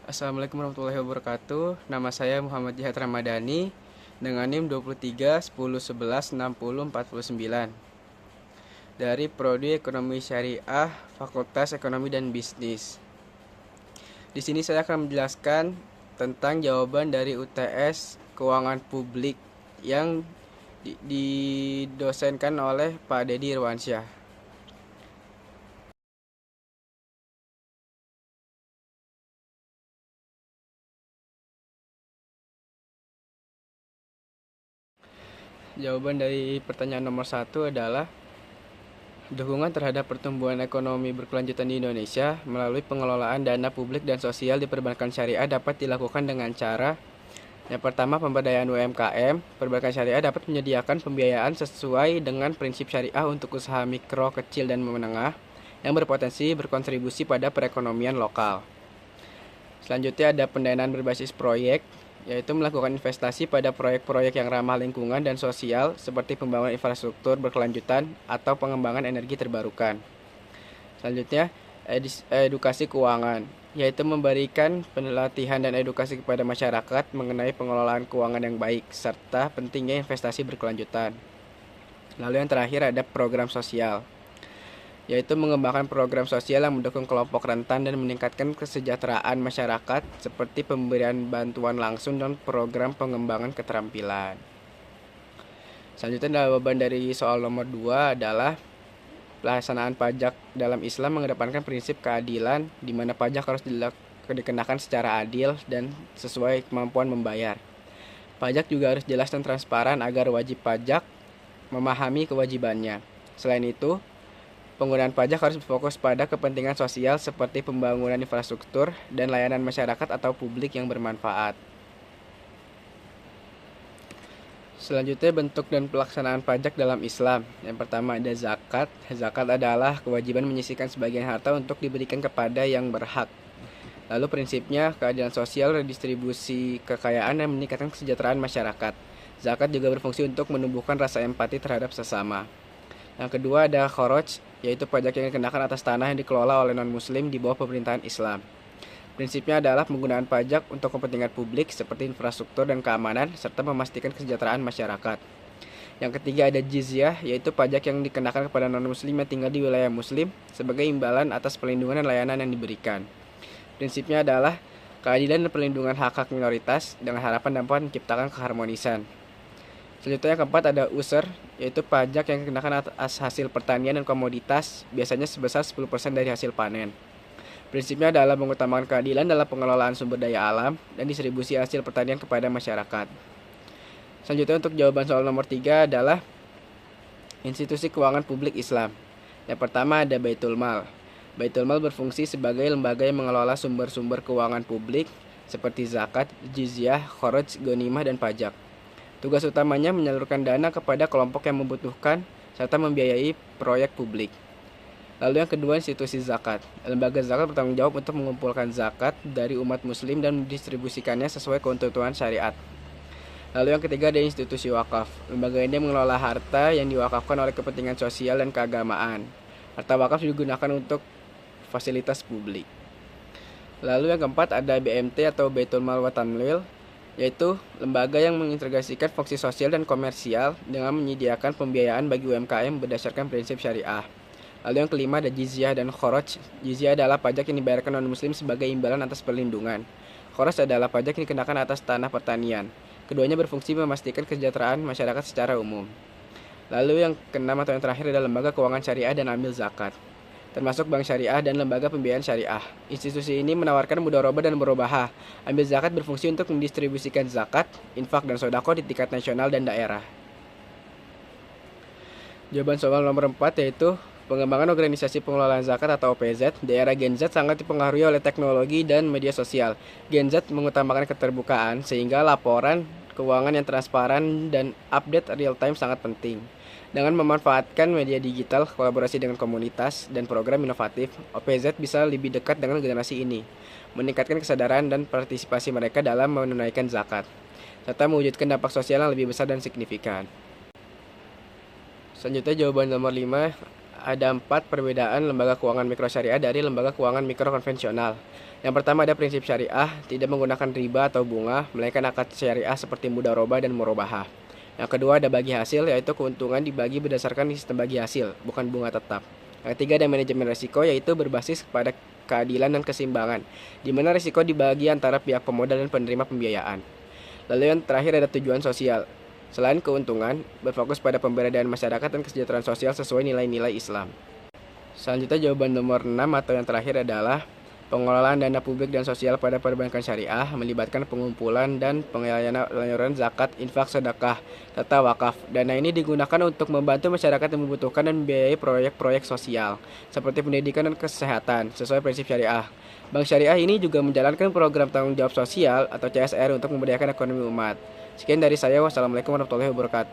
Assalamualaikum warahmatullahi wabarakatuh. Nama saya Muhammad Jihad Ramadhani dengan NIM 23 10 11 60 49 dari Prodi Ekonomi Syariah Fakultas Ekonomi dan Bisnis. Di sini saya akan menjelaskan tentang jawaban dari UTS Keuangan Publik yang didosenkan oleh Pak Dedi Irwansyah. Jawaban dari pertanyaan nomor 1 adalah dukungan terhadap pertumbuhan ekonomi berkelanjutan di Indonesia melalui pengelolaan dana publik dan sosial di perbankan syariah dapat dilakukan dengan cara yang pertama, pemberdayaan UMKM. Perbankan syariah dapat menyediakan pembiayaan sesuai dengan prinsip syariah untuk usaha mikro, kecil, dan menengah yang berpotensi berkontribusi pada perekonomian lokal. Selanjutnya ada pendanaan berbasis proyek, yaitu melakukan investasi pada proyek-proyek yang ramah lingkungan dan sosial seperti pembangunan infrastruktur berkelanjutan atau pengembangan energi terbarukan. Selanjutnya, edukasi keuangan, yaitu memberikan pelatihan dan edukasi kepada masyarakat mengenai pengelolaan keuangan yang baik serta pentingnya investasi berkelanjutan. Lalu yang terakhir ada program sosial, yaitu mengembangkan program sosial yang mendukung kelompok rentan dan meningkatkan kesejahteraan masyarakat seperti pemberian bantuan langsung dan program pengembangan keterampilan. Selanjutnya jawaban dari soal nomor 2 adalah pelaksanaan pajak dalam Islam mengedepankan prinsip keadilan di mana pajak harus dikenakan secara adil dan sesuai kemampuan membayar. Pajak juga harus jelas dan transparan agar wajib pajak memahami kewajibannya. Selain itu, penggunaan pajak harus berfokus pada kepentingan sosial seperti pembangunan infrastruktur dan layanan masyarakat atau publik yang bermanfaat. Selanjutnya, bentuk dan pelaksanaan pajak dalam Islam. Yang pertama ada zakat. Zakat adalah kewajiban menyisihkan sebagian harta untuk diberikan kepada yang berhak. Lalu prinsipnya keadilan sosial, redistribusi kekayaan, dan meningkatkan kesejahteraan masyarakat. Zakat juga berfungsi untuk menumbuhkan rasa empati terhadap sesama. Yang kedua ada kharaj, yaitu pajak yang dikenakan atas tanah yang dikelola oleh non-muslim di bawah pemerintahan Islam. Prinsipnya adalah penggunaan pajak untuk kepentingan publik seperti infrastruktur dan keamanan, serta memastikan kesejahteraan masyarakat. Yang ketiga ada jizyah, yaitu pajak yang dikenakan kepada non-muslim yang tinggal di wilayah muslim sebagai imbalan atas perlindungan dan layanan yang diberikan. Prinsipnya adalah keadilan dan perlindungan hak-hak minoritas dengan harapan dapat menciptakan keharmonisan. Selanjutnya yang keempat ada user, yaitu pajak yang dikenakan atas hasil pertanian dan komoditas, biasanya sebesar 10% dari hasil panen. Prinsipnya adalah mengutamakan keadilan dalam pengelolaan sumber daya alam dan distribusi hasil pertanian kepada masyarakat. Selanjutnya untuk jawaban soal nomor 3 adalah institusi keuangan publik Islam. Yang pertama ada Baitul Mal. Baitul Mal berfungsi sebagai lembaga yang mengelola sumber-sumber keuangan publik seperti zakat, jizyah, kharaj, ghanimah, dan pajak. Tugas utamanya menyalurkan dana kepada kelompok yang membutuhkan serta membiayai proyek publik. Lalu yang kedua institusi zakat. Lembaga zakat bertanggung jawab untuk mengumpulkan zakat dari umat muslim dan mendistribusikannya sesuai ketentuan syariat. Lalu yang ketiga ada institusi wakaf. Lembaga ini mengelola harta yang diwakafkan oleh kepentingan sosial dan keagamaan. Harta wakaf digunakan untuk fasilitas publik. Lalu yang keempat ada BMT atau Baitul Mal wa Tamwil, yaitu lembaga yang mengintegrasikan fungsi sosial dan komersial dengan menyediakan pembiayaan bagi UMKM berdasarkan prinsip syariah. Lalu yang kelima ada jizyah dan kharaj. Jizyah adalah pajak yang dibayarkan non-muslim sebagai imbalan atas perlindungan. Kharaj adalah pajak yang dikenakan atas tanah pertanian. Keduanya berfungsi memastikan kesejahteraan masyarakat secara umum. Lalu yang keenam atau yang terakhir adalah lembaga keuangan syariah dan amil zakat, termasuk bank syariah dan lembaga pembiayaan syariah. Institusi ini menawarkan mudharabah dan murabahah. Amil zakat berfungsi untuk mendistribusikan zakat, infak, dan sodako di tingkat nasional dan daerah. Jawaban soal nomor 4 yaitu pengembangan organisasi pengelolaan zakat atau OPZ. Di era Gen Z sangat dipengaruhi oleh teknologi dan media sosial. Gen Z mengutamakan keterbukaan sehingga laporan keuangan yang transparan dan update real time sangat penting. Dengan memanfaatkan media digital, kolaborasi dengan komunitas, dan program inovatif, OPZ bisa lebih dekat dengan generasi ini, meningkatkan kesadaran dan partisipasi mereka dalam menunaikan zakat, serta mewujudkan dampak sosial yang lebih besar dan signifikan. Selanjutnya jawaban nomor 5, ada 4 perbedaan lembaga keuangan mikro syariah dari lembaga keuangan mikro konvensional. Yang pertama ada prinsip syariah, tidak menggunakan riba atau bunga, melainkan akad syariah seperti mudharabah dan murabahah. Yang kedua ada bagi hasil, yaitu keuntungan dibagi berdasarkan sistem bagi hasil, bukan bunga tetap. Yang ketiga ada manajemen risiko, yaitu berbasis kepada keadilan dan keseimbangan, di mana risiko dibagi antara pihak pemodal dan penerima pembiayaan. Lalu yang terakhir ada tujuan sosial. Selain keuntungan, berfokus pada pemberdayaan masyarakat dan kesejahteraan sosial sesuai nilai-nilai Islam. Selanjutnya jawaban nomor 6 atau yang terakhir adalah pengelolaan dana publik dan sosial pada perbankan syariah melibatkan pengumpulan dan penyaluran zakat, infak, sedekah, serta wakaf. Dana ini digunakan untuk membantu masyarakat yang membutuhkan dan membiayai proyek-proyek sosial seperti pendidikan dan kesehatan sesuai prinsip syariah. Bank Syariah ini juga menjalankan program tanggung jawab sosial atau CSR untuk memberdayakan ekonomi umat. Sekian dari saya. Wassalamualaikum warahmatullahi wabarakatuh.